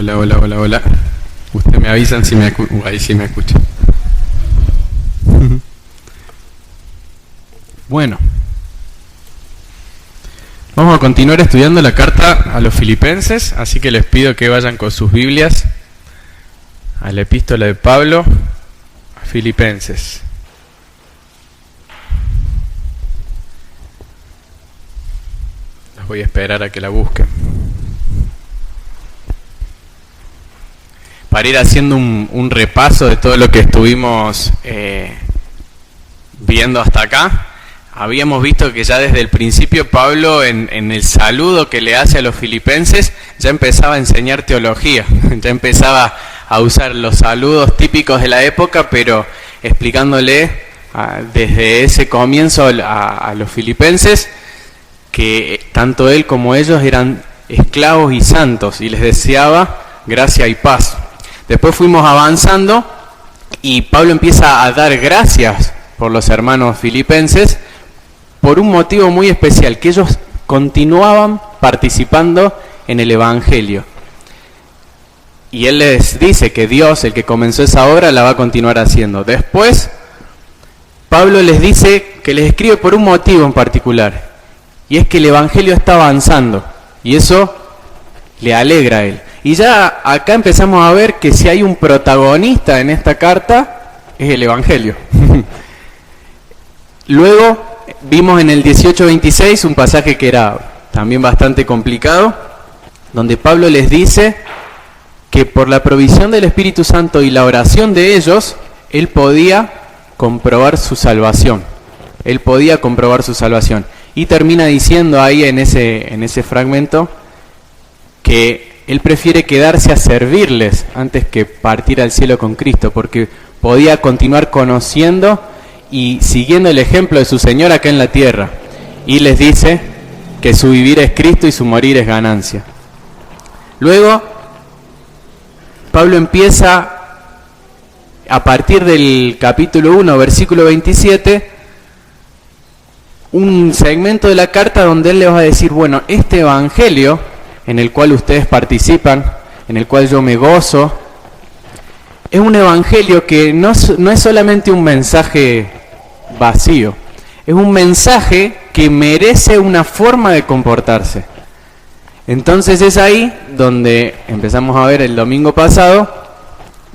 Hola, hola, hola, hola. Ustedes me avisan si me escuchan. Ahí sí me escuchan. Bueno, vamos a continuar estudiando la carta a los filipenses, así que les pido que vayan con sus Biblias a la epístola de Pablo a Filipenses. Las voy a esperar a que la busquen. Para ir haciendo un repaso de todo lo que estuvimos viendo hasta acá, habíamos visto que ya desde el principio Pablo en el saludo que le hace a los filipenses ya empezaba a enseñar teología, ya empezaba a usar los saludos típicos de la época, pero explicándole desde ese comienzo a los filipenses que tanto él como ellos eran esclavos y santos, y les deseaba gracia y paz. Después fuimos avanzando y Pablo empieza a dar gracias por los hermanos filipenses por un motivo muy especial, que ellos continuaban participando en el Evangelio. Y él les dice que Dios, el que comenzó esa obra, la va a continuar haciendo. Después, Pablo les dice que les escribe por un motivo en particular, y es que el Evangelio está avanzando, y eso le alegra a él. Y ya acá empezamos a ver que si hay un protagonista en esta carta, es el Evangelio. Luego vimos en el 18:26 un pasaje que era también bastante complicado, donde Pablo les dice que por la provisión del Espíritu Santo y la oración de ellos, él podía comprobar su salvación. Él podía comprobar su salvación. Y termina diciendo ahí en ese fragmento que él prefiere quedarse a servirles antes que partir al cielo con Cristo, porque podía continuar conociendo y siguiendo el ejemplo de su Señor acá en la tierra. Y les dice que su vivir es Cristo y su morir es ganancia. Luego, Pablo empieza a partir del capítulo 1, versículo 27, un segmento de la carta donde él les va a decir, bueno, este evangelio en el cual ustedes participan, en el cual yo me gozo, es un evangelio que no es solamente un mensaje vacío, es un mensaje que merece una forma de comportarse. Entonces es ahí donde empezamos a ver el domingo pasado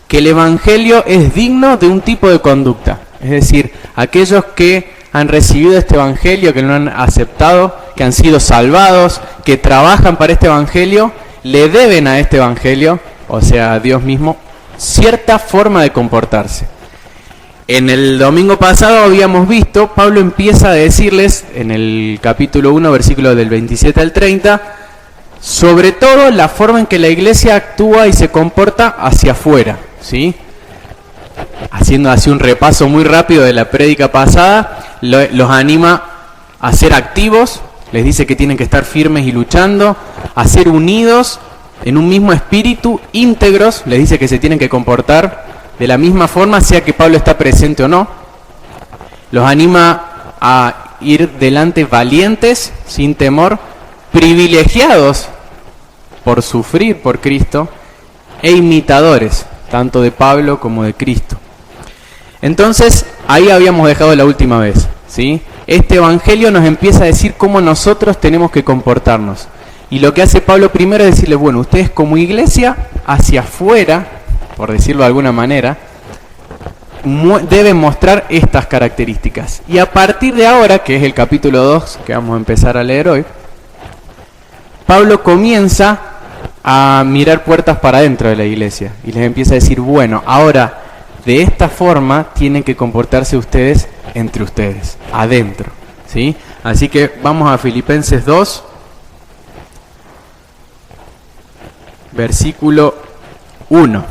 que el evangelio es digno de un tipo de conducta, es decir, aquellos que han recibido este evangelio, que lo han aceptado, que han sido salvados, que trabajan para este evangelio, le deben a este evangelio, o sea, a Dios mismo, cierta forma de comportarse. En el domingo pasado habíamos visto, Pablo empieza a decirles, en el capítulo 1, versículo del 27 al 30, sobre todo la forma en que la iglesia actúa y se comporta hacia afuera, ¿sí? Haciendo así un repaso muy rápido de la prédica pasada, los anima a ser activos, les dice que tienen que estar firmes y luchando, a ser unidos en un mismo espíritu, íntegros, les dice que se tienen que comportar de la misma forma, sea que Pablo está presente o no. Los anima a ir delante valientes, sin temor, privilegiados por sufrir por Cristo, e imitadores, tanto de Pablo como de Cristo. Entonces, ahí habíamos dejado la última vez, ¿sí? Este evangelio nos empieza a decir cómo nosotros tenemos que comportarnos. Y lo que hace Pablo primero es decirle, bueno, ustedes como iglesia, hacia afuera, por decirlo de alguna manera, deben mostrar estas características. Y a partir de ahora, que es el capítulo 2 que vamos a empezar a leer hoy, Pablo comienza a mirar puertas para adentro de la iglesia y les empieza a decir, bueno, ahora de esta forma tienen que comportarse ustedes entre ustedes, adentro, ¿sí? Así que vamos a Filipenses 2, versículo 1.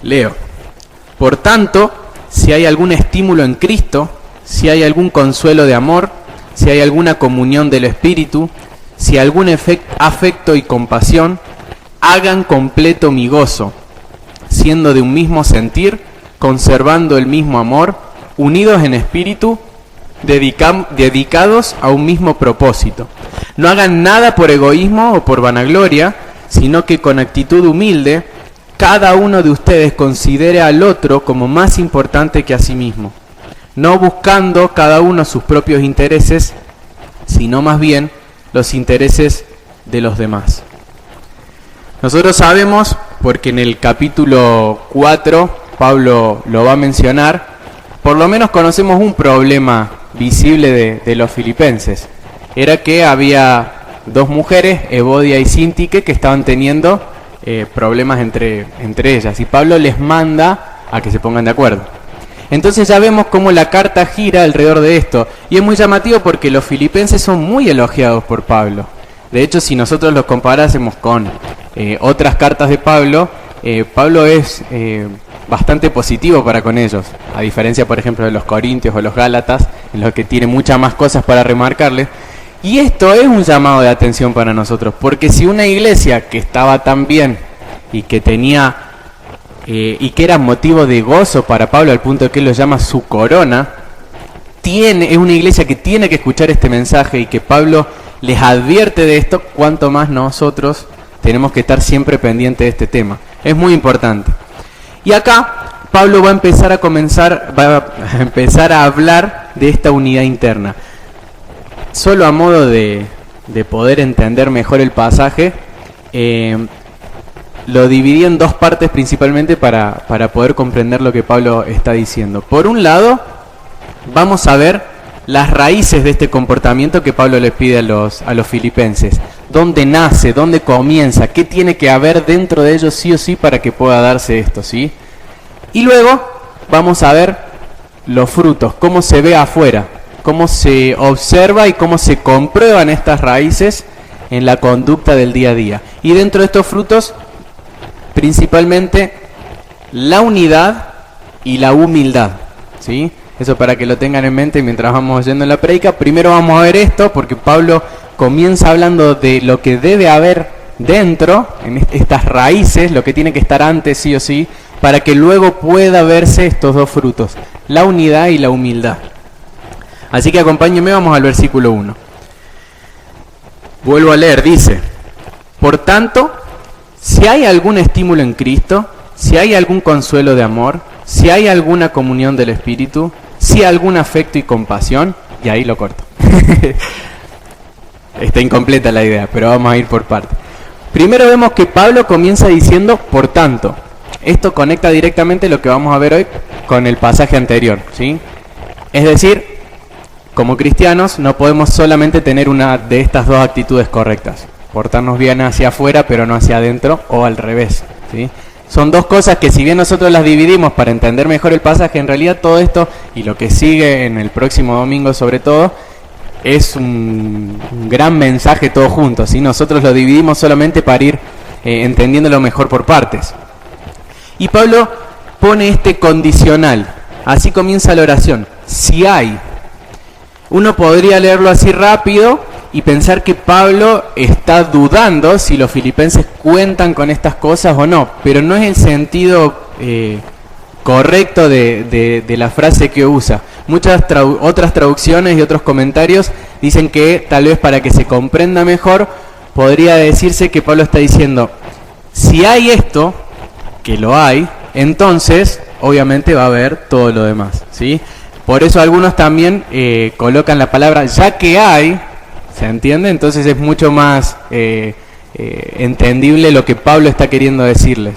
Leo. Por tanto, si hay algún estímulo en Cristo, si hay algún consuelo de amor, si hay alguna comunión del Espíritu, si hay algún afecto y compasión, hagan completo mi gozo, siendo de un mismo sentir, conservando el mismo amor, unidos en espíritu, dedicados a un mismo propósito. No hagan nada por egoísmo o por vanagloria, sino que con actitud humilde, cada uno de ustedes considere al otro como más importante que a sí mismo, no buscando cada uno sus propios intereses, sino más bien los intereses de los demás. Nosotros sabemos, porque en el capítulo 4 Pablo lo va a mencionar, por lo menos conocemos un problema visible de los filipenses. Era que había dos mujeres, Evodia y Síntique, que estaban teniendo problemas entre ellas, y Pablo les manda a que se pongan de acuerdo. Entonces ya vemos cómo la carta gira alrededor de esto, y es muy llamativo porque los filipenses son muy elogiados por Pablo. De hecho, si nosotros los comparásemos con otras cartas de Pablo, Pablo es bastante positivo para con ellos, a diferencia, por ejemplo, de los Corintios o los Gálatas, en los que tiene muchas más cosas para remarcarles. Y esto es un llamado de atención para nosotros, porque si una iglesia que estaba tan bien y que tenía y que era motivo de gozo para Pablo al punto de que él lo llama su corona, es una iglesia que tiene que escuchar este mensaje y que Pablo les advierte de esto, cuanto más nosotros tenemos que estar siempre pendientes de este tema. Es muy importante. Y acá Pablo va a empezar a hablar de esta unidad interna. Solo a modo de poder entender mejor el pasaje, lo dividí en dos partes principalmente para poder comprender lo que Pablo está diciendo. Por un lado, vamos a ver las raíces de este comportamiento que Pablo les pide a los filipenses. ¿Dónde nace? ¿Dónde comienza? ¿Qué tiene que haber dentro de ellos sí o sí para que pueda darse esto? ¿Sí? Y luego vamos a ver los frutos, cómo se ve afuera, cómo se observa y cómo se comprueban estas raíces en la conducta del día a día. Y dentro de estos frutos, principalmente la unidad y la humildad, ¿sí? Eso para que lo tengan en mente mientras vamos oyendo la prédica. Primero vamos a ver esto, porque Pablo comienza hablando de lo que debe haber dentro, en estas raíces, lo que tiene que estar antes sí o sí, para que luego pueda verse estos dos frutos, la unidad y la humildad. Así que acompáñenme, vamos al versículo 1. Vuelvo a leer, dice: por tanto, si hay algún estímulo en Cristo, si hay algún consuelo de amor, si hay alguna comunión del Espíritu, si hay algún afecto y compasión, y ahí lo corto. Está incompleta la idea, pero vamos a ir por partes. Primero vemos que Pablo comienza diciendo por tanto. Esto conecta directamente lo que vamos a ver hoy con el pasaje anterior, ¿sí? Es decir, como cristianos no podemos solamente tener una de estas dos actitudes correctas. Portarnos bien hacia afuera, pero no hacia adentro, o al revés, ¿sí? Son dos cosas que, si bien nosotros las dividimos para entender mejor el pasaje, en realidad todo esto y lo que sigue en el próximo domingo sobre todo, es un gran mensaje todo junto, ¿sí? Nosotros lo dividimos solamente para ir entendiéndolo mejor por partes. Y Pablo pone este condicional, así comienza la oración: si hay. Uno podría leerlo así rápido y pensar que Pablo está dudando si los filipenses cuentan con estas cosas o no, pero no es el sentido correcto de la frase que usa. Muchas otras traducciones y otros comentarios dicen que tal vez para que se comprenda mejor podría decirse que Pablo está diciendo: si hay esto, que lo hay, entonces obviamente va a haber todo lo demás, ¿sí? Por eso algunos también colocan la palabra ya que hay, ¿se entiende? Entonces es mucho más entendible lo que Pablo está queriendo decirles.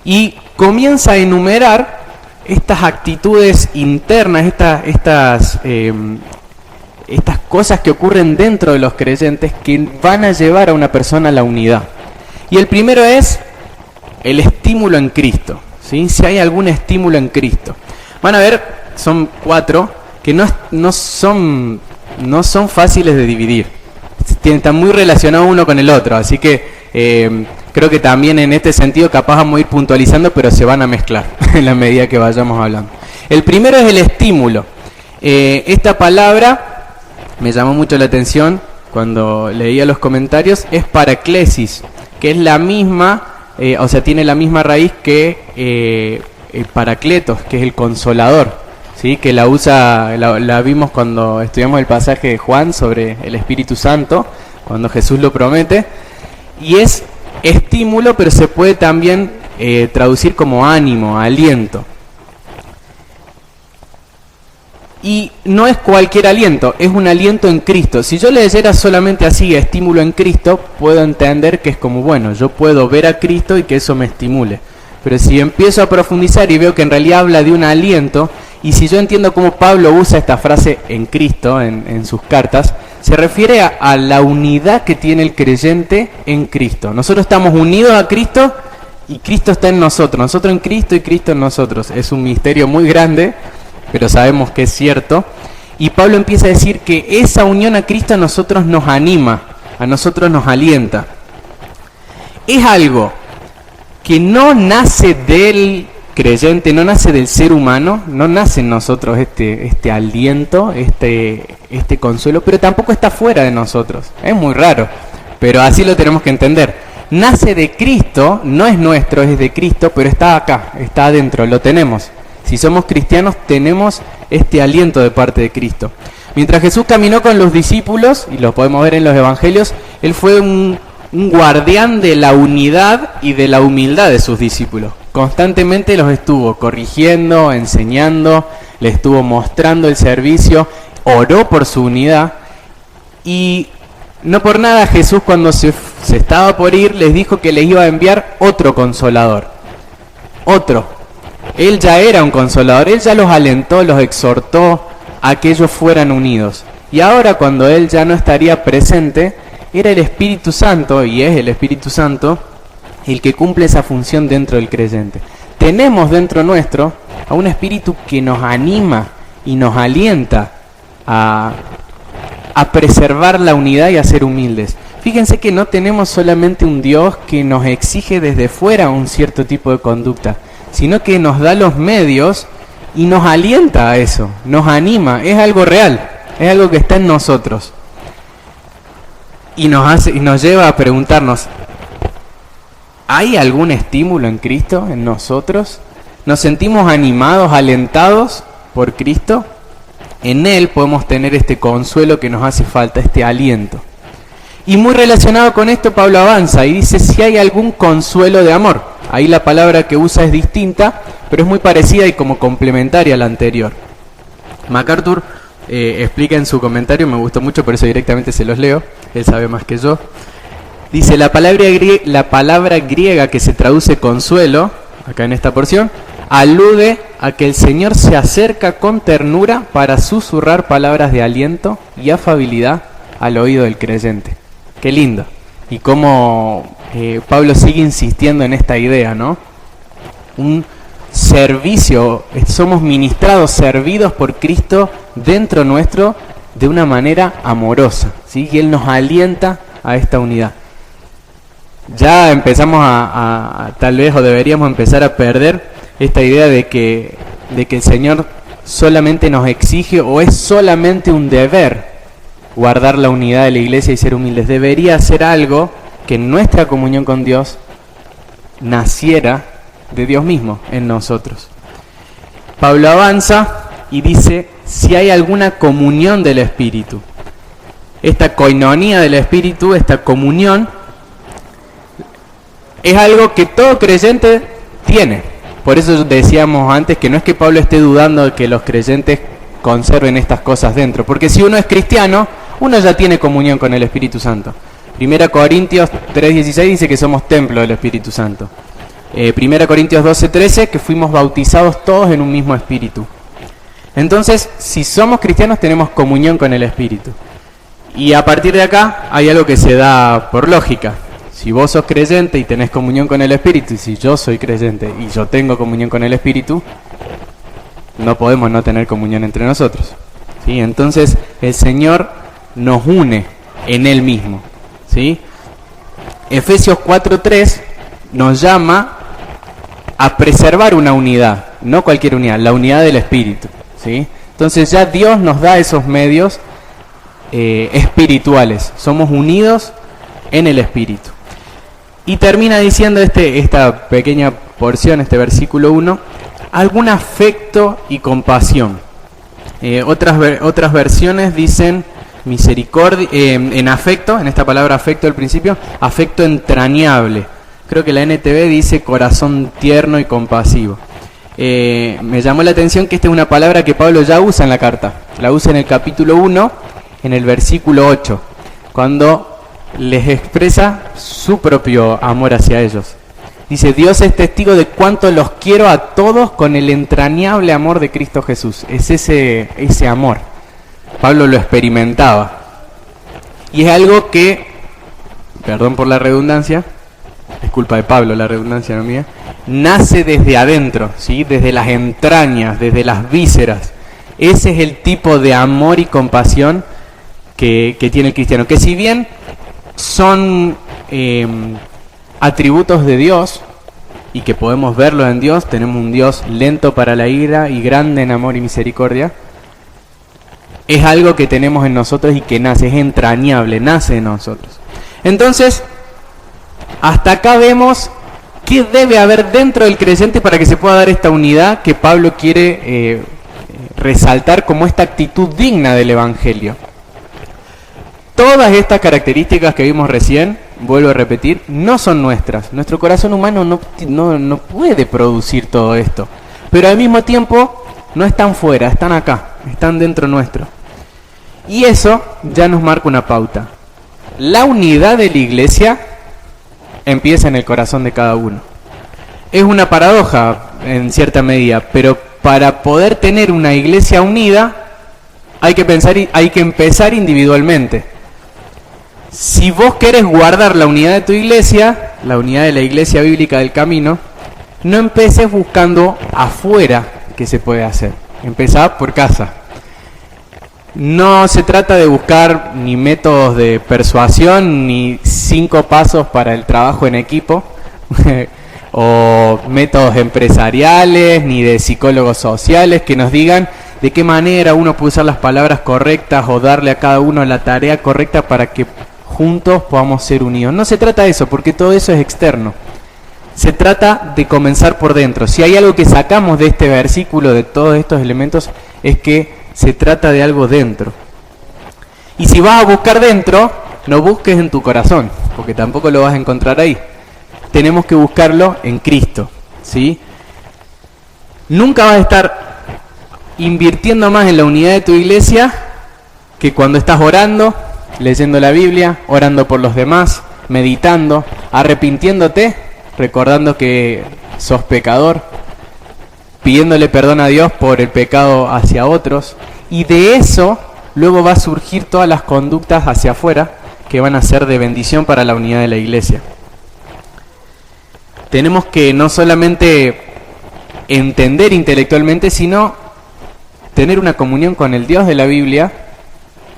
Y comienza a enumerar estas actitudes internas, estas cosas que ocurren dentro de los creyentes que van a llevar a una persona a la unidad. Y el primero es el estímulo en Cristo, ¿sí? Si hay algún estímulo en Cristo. Van a ver, son 4 que no son fáciles de dividir. Están muy relacionados uno con el otro, así que creo que también en este sentido capaz vamos a ir puntualizando, pero se van a mezclar en la medida que vayamos hablando. El primero es el estímulo. Esta palabra me llamó mucho la atención cuando leía los comentarios. Es paraklesis, que es la misma, tiene la misma raíz que parakletos, que es el consolador, ¿sí? Que la vimos cuando estudiamos el pasaje de Juan sobre el Espíritu Santo, cuando Jesús lo promete, y es estímulo, pero se puede también traducir como ánimo, aliento. Y no es cualquier aliento, es un aliento en Cristo. Si yo leyera solamente así, estímulo en Cristo, puedo entender que es como, bueno, yo puedo ver a Cristo y que eso me estimule. Pero si empiezo a profundizar y veo que en realidad habla de un aliento, y si yo entiendo cómo Pablo usa esta frase en Cristo, en sus cartas, se refiere a la unidad que tiene el creyente en Cristo. Nosotros estamos unidos a Cristo y Cristo está en nosotros. Nosotros en Cristo y Cristo en nosotros. Es un misterio muy grande, pero sabemos que es cierto. Y Pablo empieza a decir que esa unión a Cristo a nosotros nos anima, a nosotros nos alienta. Es algo que no nace del creyente, no nace del ser humano, no nace en nosotros este aliento, este consuelo, pero tampoco está fuera de nosotros. Es muy raro, pero así lo tenemos que entender. Nace de Cristo, no es nuestro, es de Cristo, pero está acá, está adentro, lo tenemos. Si somos cristianos, tenemos este aliento de parte de Cristo. Mientras Jesús caminó con los discípulos, y lo podemos ver en los evangelios, Él fue un guardián de la unidad y de la humildad de sus discípulos. Constantemente los estuvo corrigiendo, enseñando, les estuvo mostrando el servicio, oró por su unidad, y no por nada Jesús, cuando se estaba por ir, les dijo que les iba a enviar otro consolador. Otro. Él ya era un consolador, Él ya los alentó, los exhortó a que ellos fueran unidos. Y ahora, cuando Él ya no estaría presente, era el Espíritu Santo, y es el Espíritu Santo, el que cumple esa función dentro del creyente. Tenemos dentro nuestro a un Espíritu que nos anima y nos alienta a preservar la unidad y a ser humildes. Fíjense que no tenemos solamente un Dios que nos exige desde fuera un cierto tipo de conducta, sino que nos da los medios y nos alienta a eso, nos anima, es algo real, es algo que está en nosotros. Y nos lleva a preguntarnos, ¿hay algún estímulo en Cristo, en nosotros? ¿Nos sentimos animados, alentados por Cristo? En Él podemos tener este consuelo que nos hace falta, este aliento. Y muy relacionado con esto, Pablo avanza y dice, si hay algún consuelo de amor. Ahí la palabra que usa es distinta, pero es muy parecida y como complementaria a la anterior. MacArthur explica en su comentario, me gustó mucho, por eso directamente se los leo, él sabe más que yo. Dice, la palabra griega que se traduce consuelo, acá en esta porción, alude a que el Señor se acerca con ternura para susurrar palabras de aliento y afabilidad al oído del creyente. Qué lindo. Y cómo Pablo sigue insistiendo en esta idea, ¿no? Un servicio, somos ministrados, servidos por Cristo dentro nuestro de una manera amorosa, ¿sí? Y Él nos alienta a esta unidad. Ya empezamos tal vez, o deberíamos empezar a perder esta idea de que el Señor solamente nos exige, o es solamente un deber guardar la unidad de la iglesia y ser humildes. Debería ser algo que en nuestra comunión con Dios naciera de Dios mismo en nosotros. Pablo avanza y dice, si hay alguna comunión del Espíritu. Esta koinonía del Espíritu, esta comunión, es algo que todo creyente tiene. Por eso decíamos antes que no es que Pablo esté dudando de que los creyentes conserven estas cosas dentro, porque si uno es cristiano, uno ya tiene comunión con el Espíritu Santo. 1 Corintios 3:16 dice que somos templo del Espíritu Santo. 1 Corintios 12:13 que fuimos bautizados todos en un mismo Espíritu. Entonces, si somos cristianos, tenemos comunión con el Espíritu. Y a partir de acá hay algo que se da por lógica. Si vos sos creyente y tenés comunión con el Espíritu, y si yo soy creyente y yo tengo comunión con el Espíritu, no podemos no tener comunión entre nosotros, ¿sí? Entonces el Señor nos une en Él mismo, ¿sí? Efesios 4:3 nos llama a preservar una unidad, no cualquier unidad, la unidad del Espíritu, ¿sí? Entonces ya Dios nos da esos medios espirituales, somos unidos en el Espíritu. Y termina diciendo esta pequeña porción, este versículo 1, algún afecto y compasión. Otras versiones dicen misericordia, en afecto, en esta palabra afecto al principio, afecto entrañable. Creo que la NTV dice corazón tierno y compasivo. Me llamó la atención que esta es una palabra que Pablo ya usa en la carta. La usa en el capítulo 1, en el versículo 8, cuando les expresa su propio amor hacia ellos. Dice, Dios es testigo de cuánto los quiero a todos con el entrañable amor de Cristo Jesús. Es ese amor. Pablo lo experimentaba. Y es algo que, perdón por la redundancia, es culpa de Pablo la redundancia, no mía, nace desde adentro, ¿sí? Desde las entrañas, desde las vísceras. Ese es el tipo de amor y compasión que tiene el cristiano. Que si bien son atributos de Dios y que podemos verlo en Dios, tenemos un Dios lento para la ira y grande en amor y misericordia, es algo que tenemos en nosotros y que nace, es entrañable, nace en nosotros. Entonces, hasta acá vemos qué debe haber dentro del creyente para que se pueda dar esta unidad que Pablo quiere resaltar como esta actitud digna del Evangelio. Todas estas características que vimos recién, vuelvo a repetir, no son nuestras. Nuestro corazón humano no puede producir todo esto. Pero al mismo tiempo no están fuera, están acá, están dentro nuestro. Y eso ya nos marca una pauta. La unidad de la iglesia empieza en el corazón de cada uno. Es una paradoja en cierta medida, pero para poder tener una iglesia unida hay que empezar individualmente. Si vos querés guardar la unidad de tu iglesia, la unidad de la iglesia bíblica del camino, no empeces buscando afuera qué se puede hacer. Empezá por casa. No se trata de buscar ni métodos de persuasión, ni 5 pasos para el trabajo en equipo, o métodos empresariales, ni de psicólogos sociales que nos digan de qué manera uno puede usar las palabras correctas o darle a cada uno la tarea correcta para que juntos podamos ser unidos. No se trata de eso, porque todo eso es externo. Se trata de comenzar por dentro. Si hay algo que sacamos de este versículo, de todos estos elementos, es que se trata de algo dentro. Y si vas a buscar dentro, no busques en tu corazón, porque tampoco lo vas a encontrar ahí. Tenemos que buscarlo en Cristo, ¿sí? Nunca vas a estar invirtiendo más en la unidad de tu iglesia que cuando estás orando, leyendo la Biblia, orando por los demás, meditando, arrepintiéndote, recordando que sos pecador, pidiéndole perdón a Dios por el pecado hacia otros, y de eso luego va a surgir todas las conductas hacia afuera que van a ser de bendición para la unidad de la iglesia. Tenemos que no solamente entender intelectualmente, sino tener una comunión con el Dios de la Biblia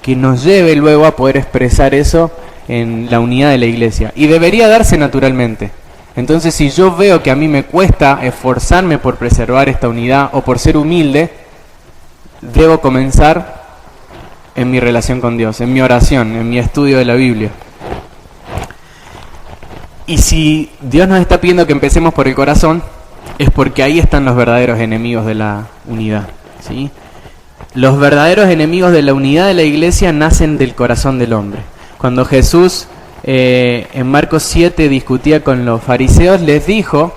que nos lleve luego a poder expresar eso en la unidad de la iglesia. Y debería darse naturalmente. Entonces, si yo veo que a mí me cuesta esforzarme por preservar esta unidad o por ser humilde, debo comenzar en mi relación con Dios, en mi oración, en mi estudio de la Biblia. Y si Dios nos está pidiendo que empecemos por el corazón, es porque ahí están los verdaderos enemigos de la unidad, ¿sí? Los verdaderos enemigos de la unidad de la iglesia nacen del corazón del hombre. Cuando Jesús en Marcos 7 discutía con los fariseos, les dijo,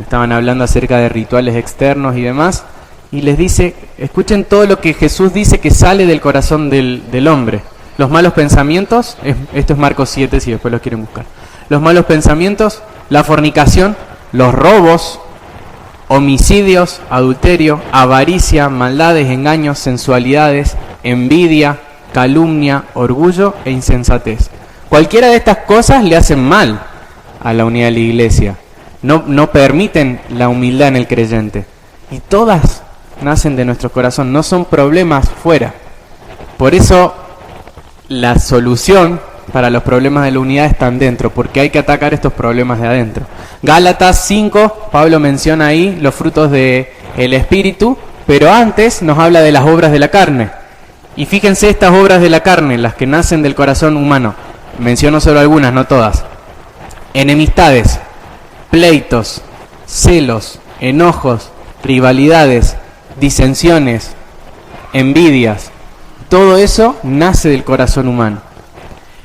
estaban hablando acerca de rituales externos y demás, y les dice, escuchen todo lo que Jesús dice que sale del corazón del hombre. Los malos pensamientos, esto es Marcos 7 si después los quieren buscar. Los malos pensamientos, la fornicación, los robos, homicidios, adulterio, avaricia, maldades, engaños, sensualidades, envidia, calumnia, orgullo e insensatez. Cualquiera de estas cosas le hacen mal a la unidad de la iglesia. No permiten la humildad en el creyente. Y todas nacen de nuestro corazón, no son problemas fuera. Por eso la solución para los problemas de la unidad están dentro, porque hay que atacar estos problemas de adentro. Gálatas 5, Pablo menciona ahí los frutos del Espíritu, pero antes nos habla de las obras de la carne. Y fíjense estas obras de la carne, las que nacen del corazón humano. Menciono solo algunas, no todas. Enemistades, pleitos, celos, enojos, rivalidades, disensiones, envidias. Todo eso nace del corazón humano.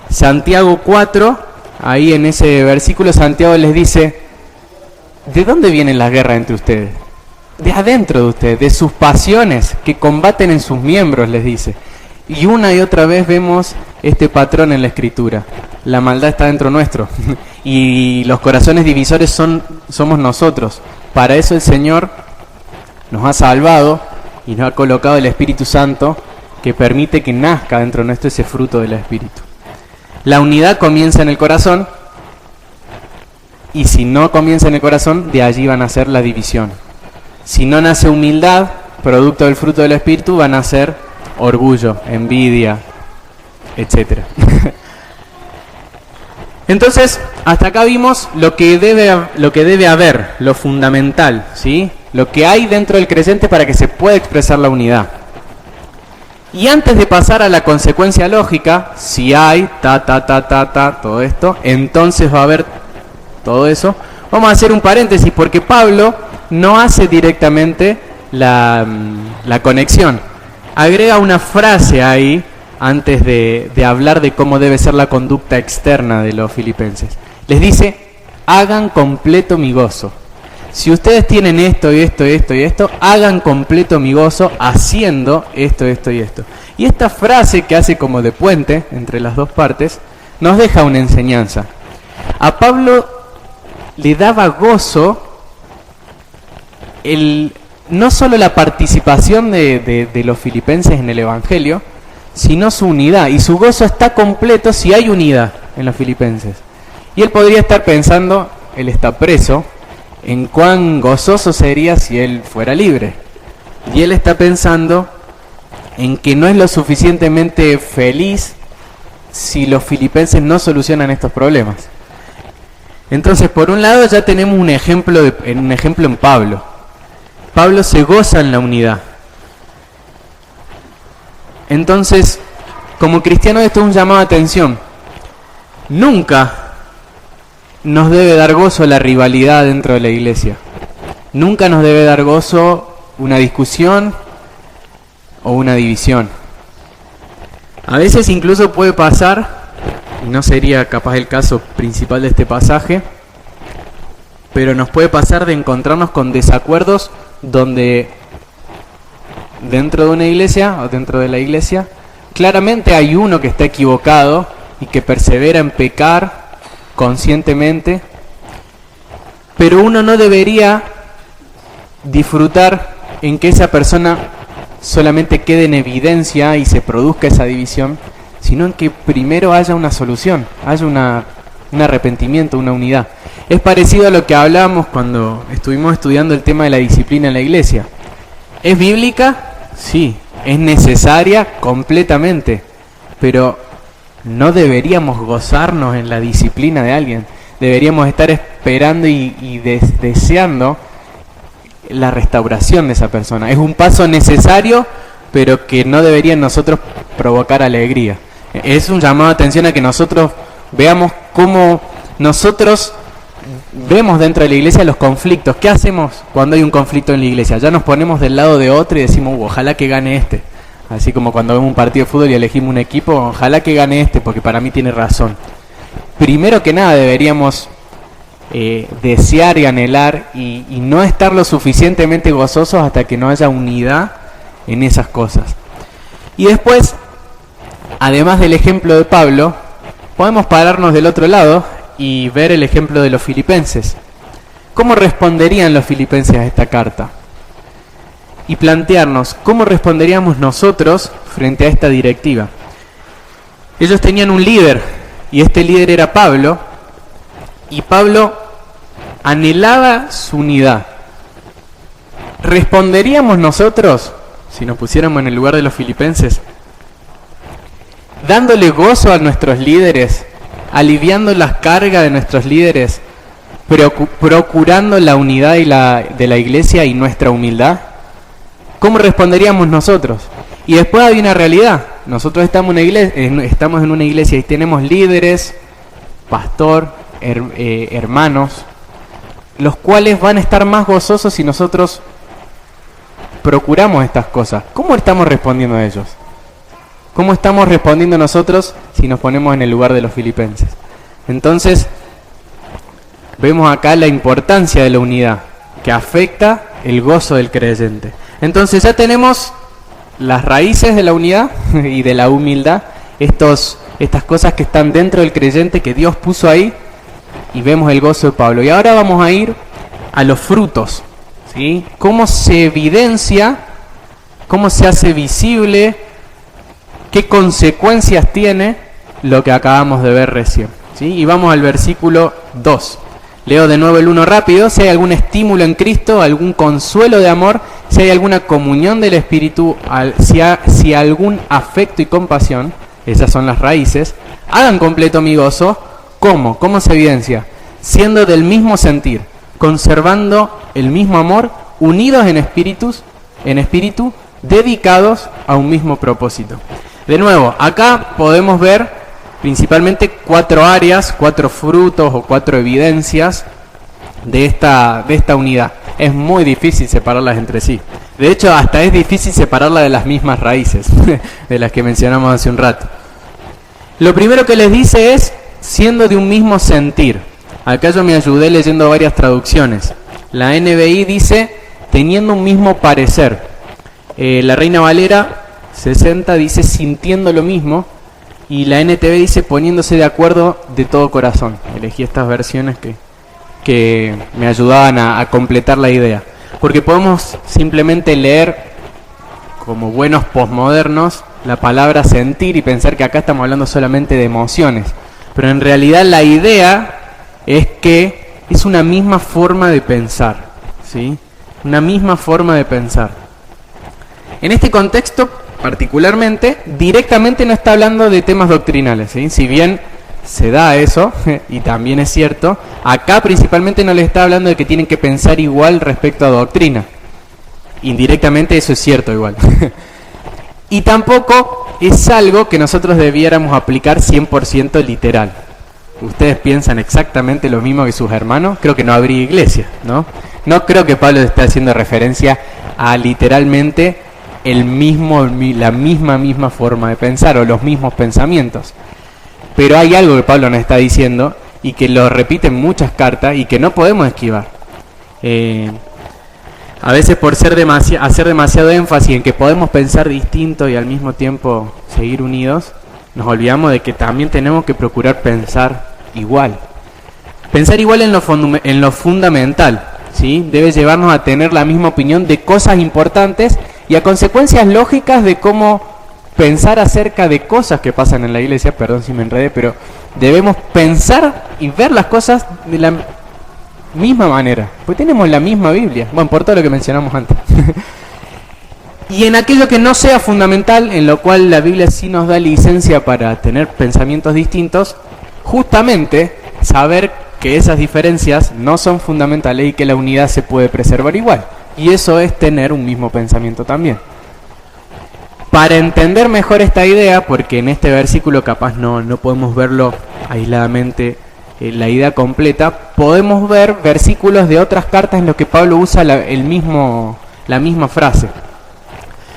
Santiago 4, ahí en ese versículo Santiago les dice, ¿de dónde vienen las guerras entre ustedes? De adentro de ustedes, de sus pasiones que combaten en sus miembros, les dice. Y una y otra vez vemos este patrón en la Escritura. La maldad está dentro nuestro y los corazones divisores somos nosotros. Para eso el Señor nos ha salvado y nos ha colocado el Espíritu Santo que permite que nazca dentro nuestro ese fruto del Espíritu. La unidad comienza en el corazón y si no comienza en el corazón, de allí va a nacer la división. Si no nace humildad, producto del fruto del Espíritu, va a nacer orgullo, envidia, etc. Entonces, hasta acá vimos lo que debe haber, lo fundamental, ¿sí? Lo que hay dentro del creyente para que se pueda expresar la unidad. Y antes de pasar a la consecuencia lógica, si hay, todo esto, entonces va a haber todo eso. Vamos a hacer un paréntesis porque Pablo no hace directamente la conexión. Agrega una frase ahí antes de hablar de cómo debe ser la conducta externa de los filipenses. Les dice, hagan completo mi gozo. Si ustedes tienen esto y esto y esto y esto, hagan completo mi gozo haciendo esto, esto y esto. Y esta frase que hace como de puente entre las dos partes, nos deja una enseñanza. A Pablo le daba gozo no solo la participación de los filipenses en el Evangelio, sino su unidad. Y su gozo está completo si hay unidad en los filipenses. Y él podría estar pensando, él está preso, en cuán gozoso sería si él fuera libre. Y él está pensando en que no es lo suficientemente feliz si los filipenses no solucionan estos problemas. Entonces, por un lado ya tenemos un ejemplo en Pablo. Pablo se goza en la unidad. Entonces, como cristiano esto es un llamado de atención. Nunca nos debe dar gozo la rivalidad dentro de la iglesia. Nunca nos debe dar gozo una discusión o una división. A veces incluso puede pasar, y no sería capaz el caso principal de este pasaje, pero nos puede pasar de encontrarnos con desacuerdos donde dentro de una iglesia o dentro de la iglesia claramente hay uno que está equivocado y que persevera en pecar conscientemente, pero uno no debería disfrutar en que esa persona solamente quede en evidencia y se produzca esa división, sino en que primero haya una solución, haya un arrepentimiento, una unidad. Es parecido a lo que hablábamos cuando estuvimos estudiando el tema de la disciplina en la iglesia. ¿Es bíblica? Sí. ¿Es necesaria? Completamente. Pero no deberíamos gozarnos en la disciplina de alguien. Deberíamos estar esperando y deseando la restauración de esa persona. Es un paso necesario, pero que no debería en nosotros provocar alegría. Es un llamado de atención a que nosotros veamos cómo nosotros vemos dentro de la iglesia los conflictos. ¿Qué hacemos cuando hay un conflicto en la iglesia? Ya nos ponemos del lado de otro y decimos, ojalá que gane este. Así como cuando vemos un partido de fútbol y elegimos un equipo, ojalá que gane este, porque para mí tiene razón. Primero que nada deberíamos desear y anhelar y no estar lo suficientemente gozosos hasta que no haya unidad en esas cosas. Y después, además del ejemplo de Pablo, podemos pararnos del otro lado y ver el ejemplo de los filipenses. ¿Cómo responderían los filipenses a esta carta? Y plantearnos cómo responderíamos nosotros frente a esta directiva. Ellos tenían un líder, y este líder era Pablo, y Pablo anhelaba su unidad. ¿Responderíamos nosotros, si nos pusiéramos en el lugar de los filipenses, dándole gozo a nuestros líderes, aliviando las cargas de nuestros líderes, procurando la unidad de la iglesia y nuestra humildad? ¿Cómo responderíamos nosotros? Y después hay una realidad. Nosotros estamos en una iglesia y tenemos líderes, pastor, hermanos, los cuales van a estar más gozosos si nosotros procuramos estas cosas. ¿Cómo estamos respondiendo a ellos? ¿Cómo estamos respondiendo nosotros si nos ponemos en el lugar de los filipenses? Entonces, vemos acá la importancia de la unidad, que afecta el gozo del creyente. Entonces ya tenemos las raíces de la unidad y de la humildad, estas cosas que están dentro del creyente que Dios puso ahí, y vemos el gozo de Pablo. Y ahora vamos a ir a los frutos, ¿sí? ¿Cómo se evidencia? ¿Cómo se hace visible? ¿Qué consecuencias tiene lo que acabamos de ver recién? ¿Sí? Y vamos al versículo 2. Leo de nuevo el 1 rápido. Si hay algún estímulo en Cristo, algún consuelo de amor, si hay alguna comunión del Espíritu, si algún afecto y compasión, esas son las raíces, hagan completo mi gozo. ¿Cómo? ¿Cómo se evidencia? Siendo del mismo sentir, conservando el mismo amor, unidos en espíritu, dedicados a un mismo propósito. De nuevo, acá podemos ver principalmente 4 áreas, 4 frutos o 4 evidencias de esta unidad. Es muy difícil separarlas entre sí. De hecho, hasta es difícil separarlas de las mismas raíces, de las que mencionamos hace un rato. Lo primero que les dice es, siendo de un mismo sentir. Acá yo me ayudé leyendo varias traducciones. La NBI dice, teniendo un mismo parecer. La Reina Valera 60 dice, sintiendo lo mismo. Y la NTV dice, poniéndose de acuerdo de todo corazón. Elegí estas versiones que me ayudaban a completar la idea. Porque podemos simplemente leer, como buenos posmodernos, la palabra sentir y pensar que acá estamos hablando solamente de emociones. Pero en realidad la idea es que es una misma forma de pensar, ¿sí? Una misma forma de pensar. En este contexto, particularmente, directamente no está hablando de temas doctrinales, ¿sí? Si bien se da eso, y también es cierto, acá principalmente no les está hablando de que tienen que pensar igual respecto a doctrina. Indirectamente eso es cierto igual. Y tampoco es algo que nosotros debiéramos aplicar 100% literal. ¿Ustedes piensan exactamente lo mismo que sus hermanos? Creo que no habría iglesia, ¿no? No creo que Pablo esté haciendo referencia a literalmente la misma forma de pensar o los mismos pensamientos. Pero hay algo que Pablo nos está diciendo y que lo repite en muchas cartas y que no podemos esquivar. A veces por hacer demasiado énfasis en que podemos pensar distinto y al mismo tiempo seguir unidos, nos olvidamos de que también tenemos que procurar pensar igual. Pensar igual en lo fundamental, ¿sí? Debe llevarnos a tener la misma opinión de cosas importantes y a consecuencias lógicas de cómo pensar acerca de cosas que pasan en la iglesia. Perdón si me enredé, pero debemos pensar y ver las cosas de la misma manera, porque tenemos la misma Biblia, bueno, por todo lo que mencionamos antes. Y en aquello que no sea fundamental, en lo cual la Biblia sí nos da licencia para tener pensamientos distintos, justamente saber que esas diferencias no son fundamentales y que la unidad se puede preservar igual. Y eso es tener un mismo pensamiento también. Para entender mejor esta idea, porque en este versículo capaz no podemos verlo aisladamente, la idea completa, podemos ver versículos de otras cartas en los que Pablo usa la misma frase.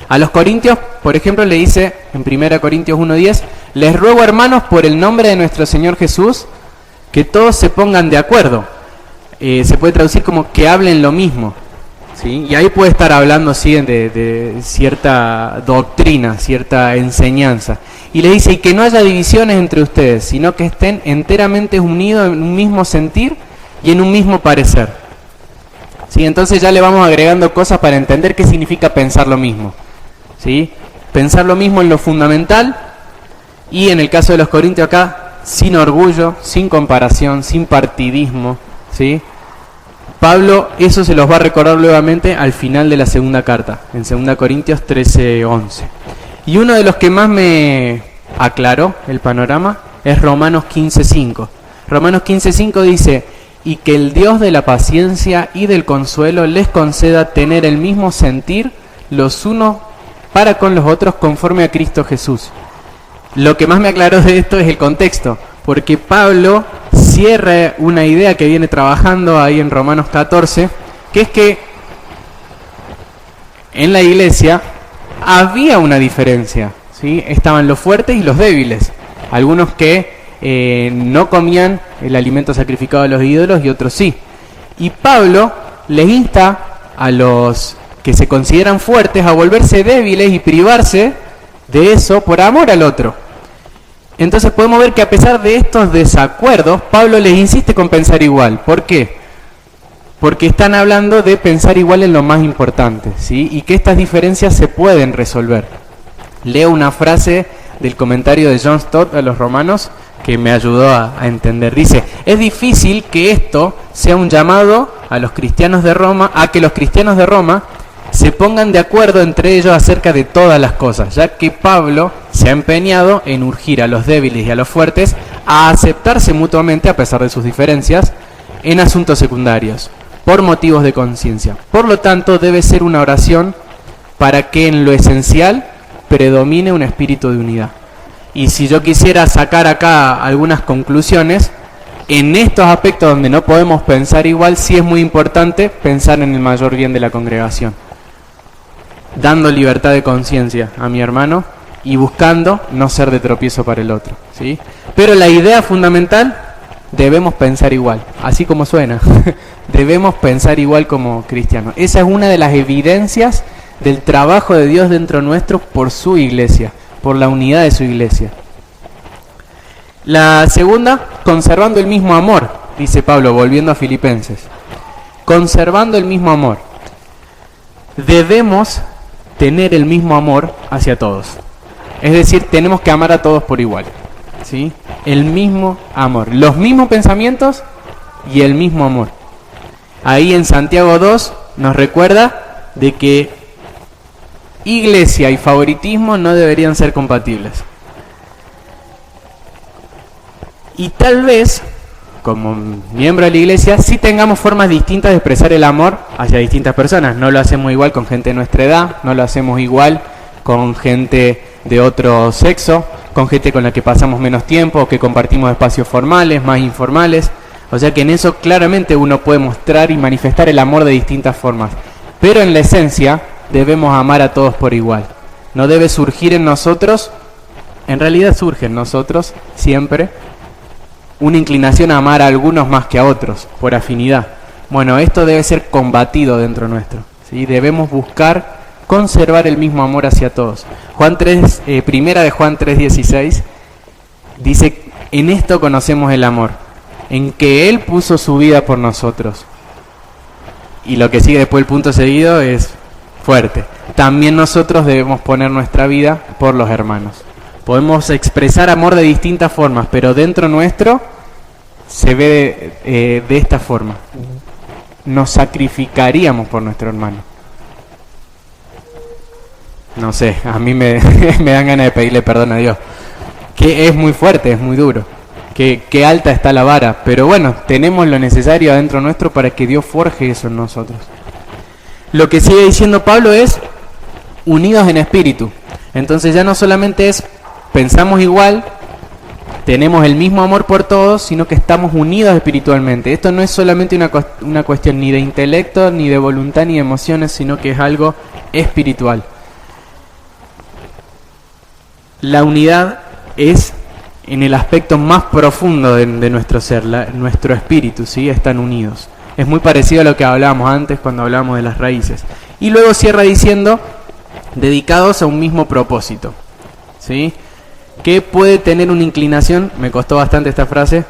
A los Corintios, por ejemplo, le dice en 1 Corintios 1:10, les ruego, hermanos, por el nombre de nuestro Señor Jesús, que todos se pongan de acuerdo. Se puede traducir como que hablen lo mismo, ¿sí? Y ahí puede estar hablando, sí, de cierta doctrina, cierta enseñanza. Y le dice, y que no haya divisiones entre ustedes, sino que estén enteramente unidos en un mismo sentir y en un mismo parecer. ¿Sí? Entonces ya le vamos agregando cosas para entender qué significa pensar lo mismo. ¿Sí? Pensar lo mismo en lo fundamental y en el caso de los Corintios acá, sin orgullo, sin comparación, sin partidismo. ¿Sí? Pablo eso se los va a recordar nuevamente al final de la segunda carta, en 2 Corintios 13:11. Y uno de los que más me aclaró el panorama es Romanos 15:5. Romanos 15:5 dice, y que el Dios de la paciencia y del consuelo les conceda tener el mismo sentir los unos para con los otros conforme a Cristo Jesús. Lo que más me aclaró de esto es el contexto, porque Pablo cierra una idea que viene trabajando ahí en Romanos 14, que es que en la iglesia había una diferencia, ¿sí? Estaban los fuertes y los débiles. Algunos que no comían el alimento sacrificado a los ídolos y otros sí. Y Pablo les insta a los que se consideran fuertes a volverse débiles y privarse de eso por amor al otro. Entonces podemos ver que a pesar de estos desacuerdos, Pablo les insiste con pensar igual. ¿Por qué? Porque están hablando de pensar igual en lo más importante, ¿sí? Y que estas diferencias se pueden resolver. Leo una frase del comentario de John Stott a los Romanos que me ayudó a entender. Dice: es difícil que esto sea un llamado a los cristianos de Roma, a que los cristianos de Roma se pongan de acuerdo entre ellos acerca de todas las cosas, ya que Pablo se ha empeñado en urgir a los débiles y a los fuertes a aceptarse mutuamente a pesar de sus diferencias en asuntos secundarios, por motivos de conciencia. Por lo tanto, debe ser una oración para que en lo esencial predomine un espíritu de unidad. Y si yo quisiera sacar acá algunas conclusiones, en estos aspectos donde no podemos pensar igual, sí es muy importante pensar en el mayor bien de la congregación, dando libertad de conciencia a mi hermano y buscando no ser de tropiezo para el otro, ¿sí? Pero la idea fundamental, debemos pensar igual, así como suena. Debemos pensar igual como cristianos. Esa es una de las evidencias del trabajo de Dios dentro nuestro por su iglesia, por la unidad de su iglesia. La segunda, conservando el mismo amor, dice Pablo, volviendo a Filipenses. Conservando el mismo amor. Debemos tener el mismo amor hacia todos. Es decir, tenemos que amar a todos por igual, ¿sí? El mismo amor, los mismos pensamientos y el mismo amor. Ahí en Santiago 2 nos recuerda de que iglesia y favoritismo no deberían ser compatibles. Y tal vez, como miembro de la iglesia, sí tengamos formas distintas de expresar el amor hacia distintas personas. No lo hacemos igual con gente de nuestra edad, no lo hacemos igual con gente de otro sexo, con gente con la que pasamos menos tiempo, que compartimos espacios formales, más informales. O sea que en eso claramente uno puede mostrar y manifestar el amor de distintas formas. Pero en la esencia debemos amar a todos por igual. No debe surgir en nosotros, en realidad surge en nosotros siempre, una inclinación a amar a algunos más que a otros, por afinidad. Bueno, esto debe ser combatido dentro nuestro, ¿sí? Debemos buscar conservar el mismo amor hacia todos. Primera de Juan 3:16 dice: en esto conocemos el amor, en que Él puso su vida por nosotros. Y lo que sigue después el punto seguido es fuerte. También nosotros debemos poner nuestra vida por los hermanos. Podemos expresar amor de distintas formas, pero dentro nuestro se ve de esta forma. Nos sacrificaríamos por nuestro hermano. No sé, a mí me dan ganas de pedirle perdón a Dios. Que es muy fuerte, es muy duro. Que alta está la vara. Pero bueno, tenemos lo necesario adentro nuestro para que Dios forje eso en nosotros. Lo que sigue diciendo Pablo es unidos en espíritu. Entonces ya no solamente es pensamos igual, tenemos el mismo amor por todos, sino que estamos unidos espiritualmente. Esto no es solamente una cuestión ni de intelecto, ni de voluntad, ni de emociones, sino que es algo espiritual. La unidad es en el aspecto más profundo de nuestro ser, nuestro espíritu, ¿sí? Están unidos. Es muy parecido a lo que hablábamos antes cuando hablábamos de las raíces. Y luego cierra diciendo, dedicados a un mismo propósito, ¿sí? Que puede tener una inclinación, me costó bastante esta frase,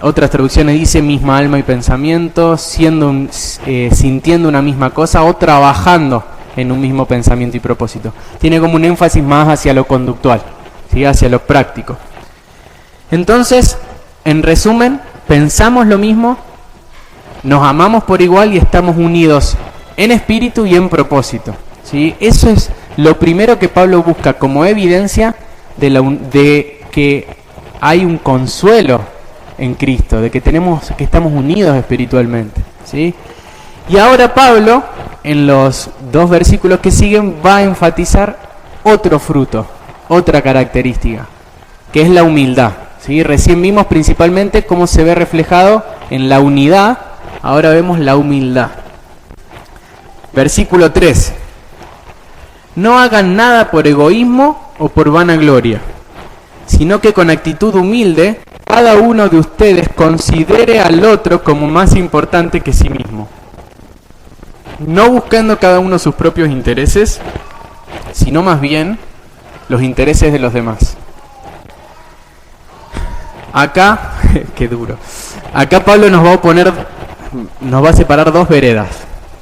otras traducciones dice misma alma y pensamiento, sintiendo una misma cosa o trabajando en un mismo pensamiento y propósito. Tiene como un énfasis más hacia lo conductual, ¿sí? Hacia lo práctico. Entonces, en resumen, pensamos lo mismo, nos amamos por igual y estamos unidos en espíritu y en propósito, ¿sí? Eso es lo primero que Pablo busca como evidencia de que hay un consuelo en Cristo, de que estamos unidos espiritualmente, ¿sí? Y ahora Pablo, en los 2 versículos que siguen, va a enfatizar otro fruto, otra característica, que es la humildad, ¿sí? Recién vimos principalmente cómo se ve reflejado en la unidad, ahora vemos la humildad. Versículo 3, No hagan nada por egoísmo o por vanagloria, sino que con actitud humilde, cada uno de ustedes considere al otro como más importante que sí mismo, no buscando cada uno sus propios intereses, sino más bien los intereses de los demás. Acá, qué duro. Acá Pablo nos va a separar dos veredas.